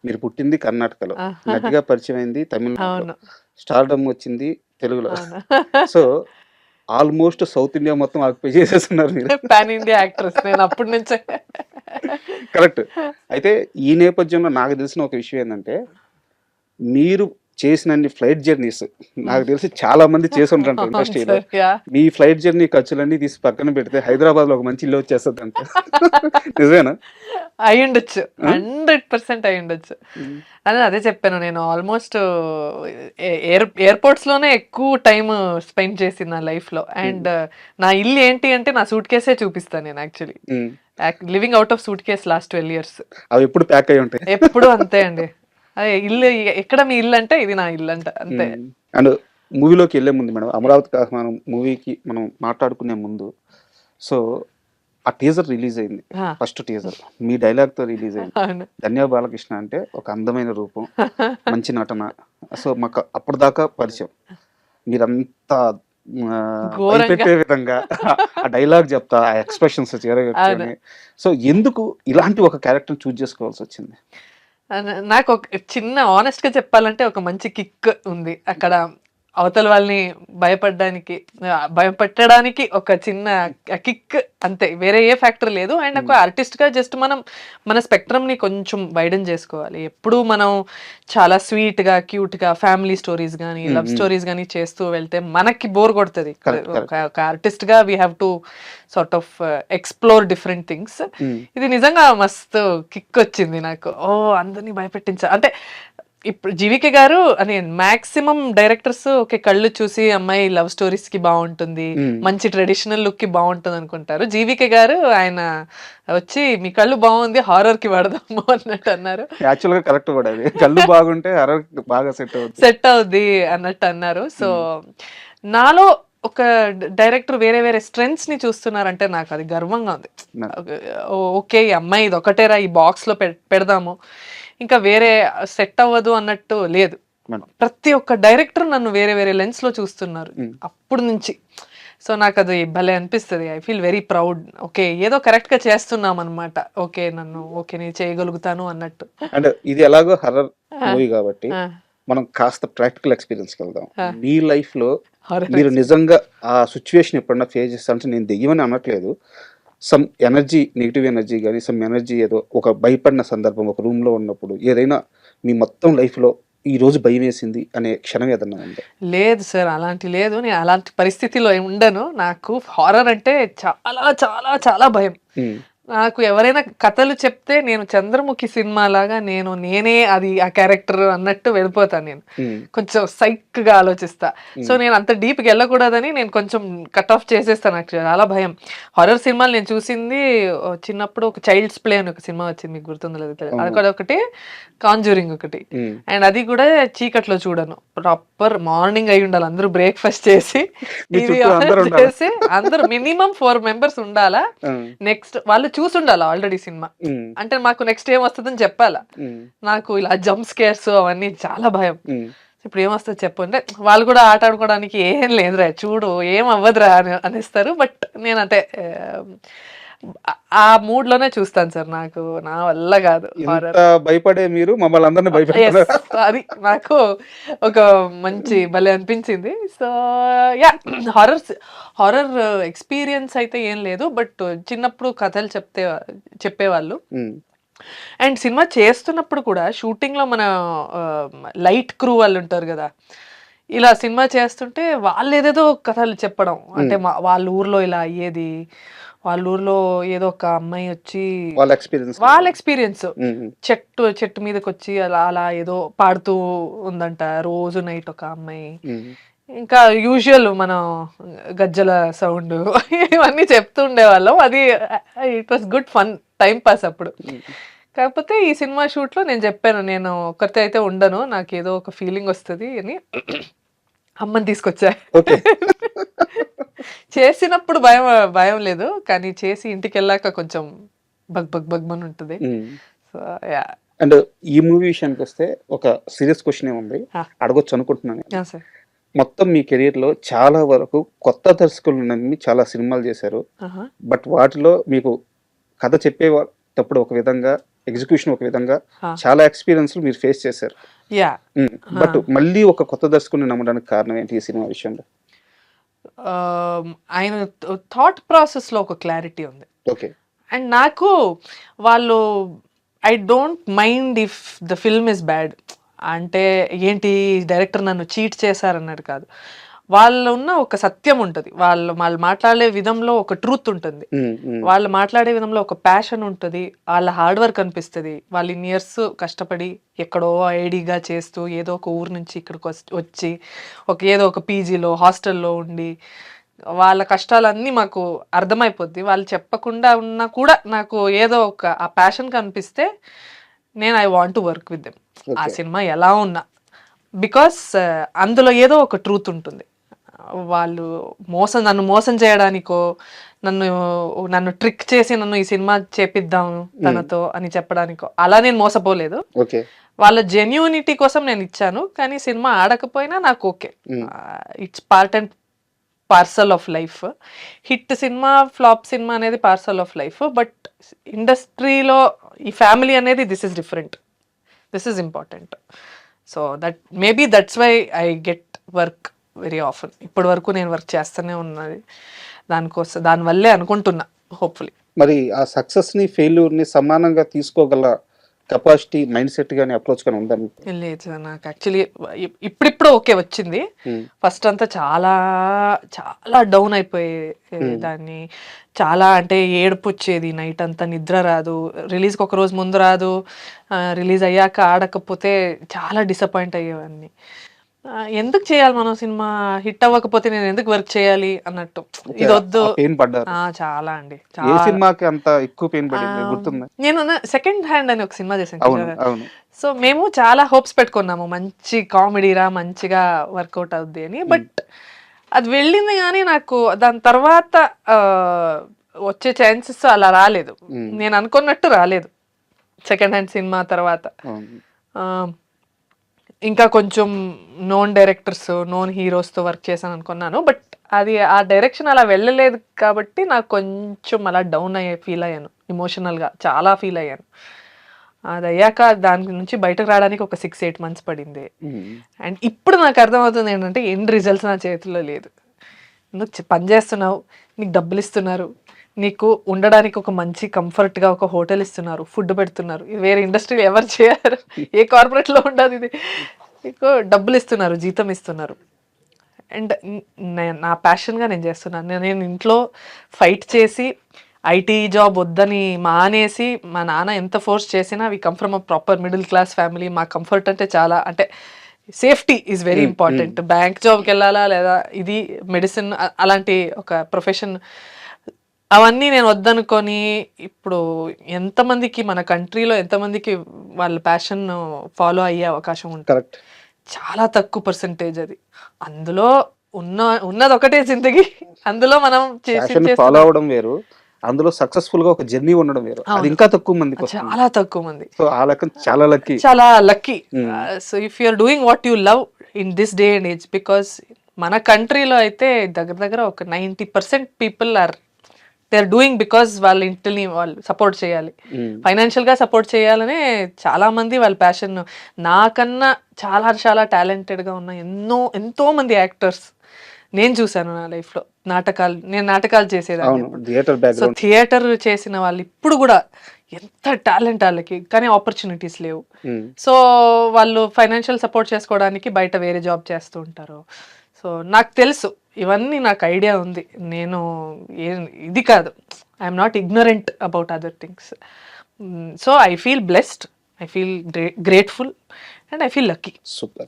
మీరు పుట్టింది కర్ణాటకలో. ఆ! నటిగా పరిచయం అయింది తమిళనాడులో. అవును. స్టార్‌డమ్ వచ్చింది తెలుగులో. అవును. సో, ఆల్‌మోస్ట్ సౌత్ ఇండియా మొత్తం ఆక్యుపై చేసేసున్నారు మీరు. పాన్ ఇండియా యాక్ట్రెస్ నేను అప్పటి నుంచే. కరెక్ట్. అయితే ఈ నేపథ్యంలో నాకు తెలిసిన ఒక విషయం ఏందంటే, మీరు చేసినన్ని ఫ్లైట్ జర్నీస్ హ్మ్. నాకు తెలిసి చాలా మంది చేసుంటారంట అవును ఇండస్ట్రీలో. సార్. యాహ్! మీ ఫ్లైట్ జర్నీ ఖర్చులన్నీ తీసి పక్కన పెడితే హైదరాబాద్‌లో ఒక మంచి ఇల్లు వచ్చేస్తదంట. నిజమేనా? అయ్యుండొచ్చు. ఆ! 100% అయ్యుండొచ్చు. హ్మ్. అదే చెప్పాను నేను ఆల్‌మోస్ట్ ఎయిర్‌పోర్ట్స్‌లోనే ఎక్కువ టైమ్ స్పెండ్ చేసింది నా లైఫ్‌లో. హ్మ్. అండ్ నా ఇల్లు ఏంటి అంటే నా సూట్ కేసే చూపిస్తాను నేను యాక్చువల్లీ. హ్మ్. Living out of suit case last 12 years. అవి ఎప్పుడు ప్యాక్ అయ్యి ఉంటాయి. ఎప్పుడూ అంతే అండి. అదే ఇల్లు ఎక్కడ మీ ఇల్లంటే ఇది నా ఇల్లంట అంతే. హ్మ్. అండ్ మూవీలోకెళ్ళే ముందు మేడం 'అమరావతి ఆహ్వానం' మూవీకి మనం మాట్లాడుకునే ముందు సో, ఆ టీజర్ రిలీజ్ అయింది. ఆ! First teaser. మీ డైలాగ్‌తో రిలీజ్ అయింది. అవును. 'ధన్య బాలకృష్ణ' అంటే ఒక అందమైన రూపం, మంచి నటన. సో, మాకు అప్పటిదాకా పరిచయం. మీరంతా ఘోరంగా. భయపెట్టే విధంగా ఆ డైలాగ్ చెప్తా, ఆ ఎక్స్‌ప్రెషన్స్ అవును. చేరగట్టుకొని సో, ఎందుకు ఇలాంటి ఒక క్యారెక్టర్‌ని చూజ్ చేసుకోవాల్సొచ్చింది? నాకొక చిన్న హానెస్ట్‌గా చెప్పాలంటే ఒక మంచి కిక్ ఉంది. అక్కడ అవతల వాళ్ళని భయపడ్డానికి భయపెట్టడానికి ఒక చిన్న కిక్ అంతే. వేరే ఏ ఫ్యాక్టర్ లేదు. అండ్ ఒక హ్మ్. ఆర్టిస్ట్‌గా జస్ట్ మనం మన స్పెక్ట్రమ్‌ని కొంచెం వైడెన్ చేసుకోవాలి. ఎప్పుడూ మనం చాలా స్వీట్‌గా, క్యూట్‌గా ఫ్యామిలీ స్టోరీస్ గానీ, హ్మ్. లవ్ హ్మ్. స్టోరీస్ గానీ చేస్తూ వెళ్తే మనకి బోర్ కొడతది. కరెక్ట్. ఒక కరెక్ట్. ఒక ఆర్టిస్ట్‌గా we have to sort of explore different things. Hmm. ఇది నిజంగా మస్తు కిక్కొచ్చింది నాకు. ఓహ్! అందరిని భయపెట్టించా అంటే ఇప్పుడు 'జీవీకే' గారు అని మాక్సిమం డైరెక్టర్స్ ఓకే. కళ్ళు చూసి అమ్మాయి లవ్ స్టోరీస్‌కి బావుంటుంది. హ్మ్. మంచి ట్రెడిషనల్ లుక్‌కి బావుంటదనుకుంటారు. 'జీవీకే' గారు ఆయన వచ్చి మీ కళ్ళు బావుంది హారర్‌కి వాడదాము అన్నట్టు అన్నారు. యాక్చువల్‌గా కరెక్ట్ కూడా అది. కళ్ళు బాగుంటే హర్రర్‌కి బాగా సెట్ అవుద్ది. సెట్ అవుద్ది అన్నట్టు అన్నారు. సో, హ్మ్. నాలో ఒక డైరెక్టర్ వేరే వేరే స్ట్రెంగ్త్స్‌ని చూస్తున్నారంటే నాకది గర్వంగా ఉంది. న ఓకే. ఈ అమ్మాయి ఇదొక్కటేరా ఈ బాక్స్‌లో పెడదాము. ఇంకా వేరే సెట్ అవ్వదు అన్నట్టు లేదు. మేడం. ప్రతి ఒక్క డైరెక్టర్ నన్ను వేరే వేరే లెన్స్‌లో చూస్తున్నారు. హ్మ్. అప్పుడు నుంచి. సో, నాకది భలే అనిపిస్తది. I feel very proud. Okay. ఏదో కరెక్ట్‌గా చేస్తున్నామనమాట. ఓకే. ఓకే. నేను చేయగలుగుతాను అన్నట్టు. అంటే ఇది ఎలాగో హర్రర్ ఆ! మూవీ గాబట్టి, ఆ! మనం కాస్త ప్రాక్టికల్ ఎక్స్‌పీరియన్స్‌కెళ్దాం. ఆ! మీ లైఫ్‌లో హారర్ మీరు నిజంగా ఆ సిట్యుయేషన్ ఎప్పుడన్నా ఫేస్ చేస్తే అంటే నేను దెయ్యమని అనట్లేదు. సమ్ ఎనర్జీ, నెగెటివ్ ఎనర్జీ గాని, సమ్ ఎనర్జీ ఏదో ఒక భయపడిన సందర్భం ఒక రూమ్‌లో ఉన్నప్పుడు ఏదైనా మీ మొత్తం లైఫ్‌లో ఈరోజు భయమేసింది అనే క్షణం ఏదన్నా ఉందా? లేదు సార్. అలాంటి లేదు. నేను అలాంటి పరిస్థితిలో ఉండను. నాకు హారర్ అంటే చాలా, చాలా, చాలా భయం. హ్మ్. నాకు ఎవరైనా కథలు చెప్తే నేను 'చంద్రముఖి' సినిమాలాగా నేనే అది ఆ క్యారెక్టర్ అన్నట్టు వెళ్ళిపోతాను నేను. హ్మ్. కొంచెం సైక్‌గా ఆలోచిస్తా. సో, హ్మ్. నేను అంత డీప్‌గా ఎళ్ళకూడదని నేను కొంచెం కట్ ఆఫ్ చేసేస్తాను నాకు చాలా భయం. హారర్ సినిమాలు నేను చూసింది చిన్నప్పుడు ఒక 'చైల్డ్స్ ప్లే' అని ఒక సినిమా వచ్చింది. మీకు గుర్తుందో లేదో తెలీదు. అవును. అదొకటి, 'కాంజూరింగ్' ఒకటి. హ్మ్. అండ్ అది కూడా చీకట్లో చూడను. ప్రాపర్ మార్నింగ్ అయ్యుండాలి. అందరూ బ్రేక్‌ఫాస్ట్ చేసి, మీ టీవీ చుట్టూ ఆన్ అందరుండాలా? చేసి అందరూ మినిమమ్ 4 మెంబర్స్ ఉండాలా. ఆ! నెక్స్ట్ వాళ్ళు చూసుండాలా ఆల్రెడీ సినిమా. హ్మ్. అంటే మాకు నెక్స్ట్ ఏమొస్తదని చెప్పాలా. హ్మ్. నాకు ఇలా జంప్ స్కేర్స్ అవన్నీ చాలా భయం. హ్మ్. ఇప్పుడు ఏమొస్తది చెప్పు అంటే, వాళ్ళు కూడా ఆట ఆడుకోవడానికి "ఏం లేదురా చూడు ఏం అవ్వదురా" అనేస్తారు. బట్ నేనంతే ఆ మూడ్‌లోనే చూస్తాను సార్. నా వల్ల గాదు ఇంత హారర్. భయపడే మీరు మమ్మల్ని అందరిని యెస్. భయపెడుతున్నారా? అది నాకు ఒక మంచి భలే అనిపించింది. So, yeah! Horrors horror experience అయితే ఏం లేదు. బట్ చిన్నప్పుడు కథలు చెప్పేవాళ్ళు. హ్మ్. అండ్ సినిమా చేస్తున్నప్పుడు కూడా షూటింగ్‌లో మన లైట్ క్రూ వాళ్ళుంటారు గదా! ఇలా సినిమా చేస్తుంటే వాళ్ళేదేదో కథలు చెప్పడం. అంటే హ్మ్. వాళ్ళ ఊర్లో ఇలా అయ్యేది. వాళ్ళ ఊర్లో ఏదో ఒక అమ్మాయి వచ్చి వాళ్ళ ఎక్స్‌పీరియన్స్ వాళ్ళ అన్నమాట. ఎక్స్‌పీరియన్స్. హ్మ్. హ్మ్. చెట్టు మీదకొచ్చి అలా అలా ఏదో పాడుతూ ఉందంట. రోజు నైట్ ఒక అమ్మాయి. హ్మ్. ఇంకా యూజువల్ మనం గజ్జల సౌండు ఇవన్నీ చెప్తూ ఉండేవాళ్ళం. అది it was good fun time pass అప్పుడు. హ్మ్. కాకపోతే ఈ సినిమా షూట్‌లో నేను జెప్పాను. నేను ఒక్కరితో అయితే ఉండను. నాకేదో ఒక ఫీలింగ్ వస్తది అని అమ్మని తీసుకొచ్చా. ఓకే. చేసినప్పుడు భయం లేదు. కానీ చేసి ఇంటికెళ్ళాక కొంచెం బగ్ మనుంటది. హ్మ్. So, yeah! అండ్ ఈ మూవీ విషయానికొస్తే ఒక సీరియస్ క్వెషనే ఉంది. ఆ! అడగొచ్చు అనుకుంటున్నాను నేను. ఆ! సార్. మొత్తం మీ కెరియర్‌లో చాలా వరకు కొత్త దర్శకులను నమ్మి చాలా సినిమాలు చేశారు. ఆహా! బట్ వాటిలో మీకు కథ చెప్పేటప్పుడు ఒక విధంగా, ఎగ్జిక్యూషన్ ఒక విధంగా, ఆ. చాలా ఎక్స్పీరియన్స్లు మీరు ఫేస్ చేశారు. యా బట్ మళ్ళీ ఒక కొత్త దర్శకుని నమ్మడానికి కారణం ఏంటి ఈ సినిమా విషయంలో? ఆయన థాట్ ప్రాసెస్లో ఒక క్లారిటీ ఉంది. ఓకే. అండ్ నాకు వాళ్ళు I don't mind if the film is bad. అంటే ఏంటి డైరెక్టర్ నన్ను చీట్ చేశారన్నది కాదు. వాళ్ళు ఉన్న ఒక సత్యం ఉంటుంది, వాళ్ళు మాట్లాడే విధంలో ఒక ట్రూత్ ఉంటుంది, వాళ్ళు మాట్లాడే విధంలో ఒక ప్యాషన్ ఉంటుంది, వాళ్ళ హార్డ్ వర్క్ అనిపిస్తుంది. వాళ్ళు ఇన్ని ఇయర్స్ కష్టపడి ఎక్కడో ఐడిగా చేస్తూ ఏదో ఒక ఊరు నుంచి ఇక్కడికి వచ్చి ఏదో ఒక పీజీలో హాస్టల్లో ఉండి వాళ్ళ కష్టాలన్నీ మాకు అర్థమైపోద్ది. వాళ్ళు చెప్పకుండా ఉన్నా కూడా నాకు ఏదో ఒక ఆ ప్యాషన్ కనిపిస్తే నేను I want to work with them. ఆ సినిమా ఎలా ఉన్నా బికాస్ అందులో ఏదో ఒక ట్రూత్ ఉంటుంది. వాళ్ళు నన్ను మోసం చేయడానికో నన్ను ట్రిక్ చేసి నన్ను ఈ సినిమా చేపిద్దాం తనతో అని చెప్పడానికో అలా నేను మోసపోలేదు. వాళ్ళ జెన్యూనిటీ కోసం నేను ఇచ్చాను. కానీ సినిమా ఆడకపోయినా నాకు okay, it's part and parcel of life. Hit cinema flop cinema అనేది పార్సల్ ఆఫ్ లైఫ్. బట్ ఇండస్ట్రీలో ఈ ఫ్యామిలీ అనేది this is different, this is important. So maybe that's why I get work very often. ఇప్పటి వరకు నేను work చేస్తూనే ఉన్నది దానికోసం, దానివల్లే అనుకుంటున్నా హోప్ఫుల్లీ. మరి ఆ సక్సెస్ని ఫెయిల్యూర్ని సమానంగా తీసుకోగల కెపాసిటీ, మైండ్ సెట్ కానీ అప్రోచ్ కానీ ఉందా? లేదు సార్, నాకు యాక్చువల్లీ ఇప్పుడు ఓకే వచ్చింది. ఫస్ట్ అంతా చాలా చాలా డౌన్ అయిపోయే దాన్ని, చాలా అంటే ఏడుపు వచ్చేది, నైట్ అంతా నిద్ర రాదు, రిలీజ్కి ఒక రోజు ముందు రాదు, రిలీజ్ అయ్యాక ఆడకపోతే చాలా డిసప్పాయింట్ అయ్యేవాడిని. ఎందుకు చేయాలి మనం సినిమా, హిట్ అవ్వకపోతే నేను ఎందుకు వర్క్ చేయాలి అన్నట్టు. ఇది వద్దు. చాలా అండి, నేను సెకండ్ హ్యాండ్ అని ఒక సినిమా చేశాను. సో మేము చాలా హోప్స్ పెట్టుకున్నాము, మంచి కామెడీరా, మంచిగా వర్కౌట్ అవుద్ది అని. బట్ అది వెళ్ళింది కానీ నాకు దాని తర్వాత వచ్చే ఛాన్సెస్ అలా రాలేదు, నేను అనుకున్నట్టు రాలేదు. సెకండ్ హ్యాండ్ సినిమా తర్వాత ఇంకా కొంచెం నోన్ డైరెక్టర్స్, నోన్ హీరోస్తో వర్క్ చేశాను అనుకున్నాను. బట్ అది ఆ డైరెక్షన్ అలా వెళ్ళలేదు కాబట్టి నాకు కొంచెం అలా డౌన్ ఫీల్ అయ్యాను, ఎమోషనల్గా చాలా ఫీల్ అయ్యాను. అది అయ్యాక దాని నుంచి బయటకు రావడానికి ఒక 6-8 మంత్స్ పడింది. అండ్ ఇప్పుడు నాకు అర్థమవుతుంది ఏంటంటే ఎండ్ రిజల్ట్స్ నా చేతిలో లేదు. నువ్వు పని చేస్తున్నావు, నీకు డబ్బులు ఇస్తున్నారు, నీకు ఉండడానికి ఒక మంచి కంఫర్ట్గా ఒక హోటల్ ఇస్తున్నారు, ఫుడ్ పెడుతున్నారు, వేరే ఇండస్ట్రీలో ఎవరు చేయరు, ఏ కార్పొరేట్లో ఉండదు ఇది. నీకు డబ్బులు ఇస్తున్నారు, జీతం ఇస్తున్నారు, అండ్ నా ప్యాషన్గా నేను చేస్తున్నాను. నేను ఇంట్లో ఫైట్ చేసి ఐటీ జాబ్ వద్దని మానేసి, మా నాన్న ఎంత ఫోర్స్ చేసినా, we come from a proper middle class family. మా కంఫర్ట్ అంటే చాలా, అంటే safety is very important. Bank జాబ్కి వెళ్ళాలా లేదా ఇది మెడిసిన్ అలాంటి ఒక ప్రొఫెషన్, అవన్నీ నేను వద్దనుకొని ఇప్పుడు ఎంతమందికి మన కంట్రీలో ఎంతమందికి వాళ్ళ ప్యాషన్ ఫాలో అయ్యే అవకాశం ఉంటుంది. చాలా తక్కువ పర్సెంటేజ్ అది. అందులో ఉన్నది ఒకటే జిందగీ, అందులో మనం ఫాలో అవడం వేరు, అందులో సక్సెస్ఫుల్ గా ఒక జర్నీ ఉండడం వేరు. అది ఇంకా తక్కువ మంది, చాలా తక్కువ మంది. సో ఆ లెక్క చాలా లక్కీ, చాలా lucky. So if you are doing what you love in this day and age, because మన కంట్రీలో అయితే దగ్గర ఒక 90% people are they are doing because వాళ్ళ ఇంటిని వాళ్ళు సపోర్ట్ చేయాలి, ఫైనాన్షియల్ గా సపోర్ట్ చేయాలనే చాలా మంది వాళ్ళ ప్యాషన్. నాకన్నా చాలా చాలా టాలెంటెడ్ గా ఉన్న ఎంతో మంది యాక్టర్స్ నేను చూసాను నా లైఫ్ లో. నేను నాటకాలు చేసేదాన్ని, సో థియేటర్ చేసిన వాళ్ళు ఇప్పుడు కూడా ఎంత టాలెంట్ వాళ్ళకి, కానీ ఆపర్చునిటీస్ లేవు. సో వాళ్ళు ఫైనాన్షియల్ సపోర్ట్ చేసుకోవడానికి బయట వేరే జాబ్ చేస్తూ ఉంటారు. సో నాకు తెలుసు, ఇవన్నీ నాకు ఐడియా ఉంది. నేను ఇది కాదు, I'm not ignorant about other things. So I feel blessed, I feel grateful and I feel lucky. Super.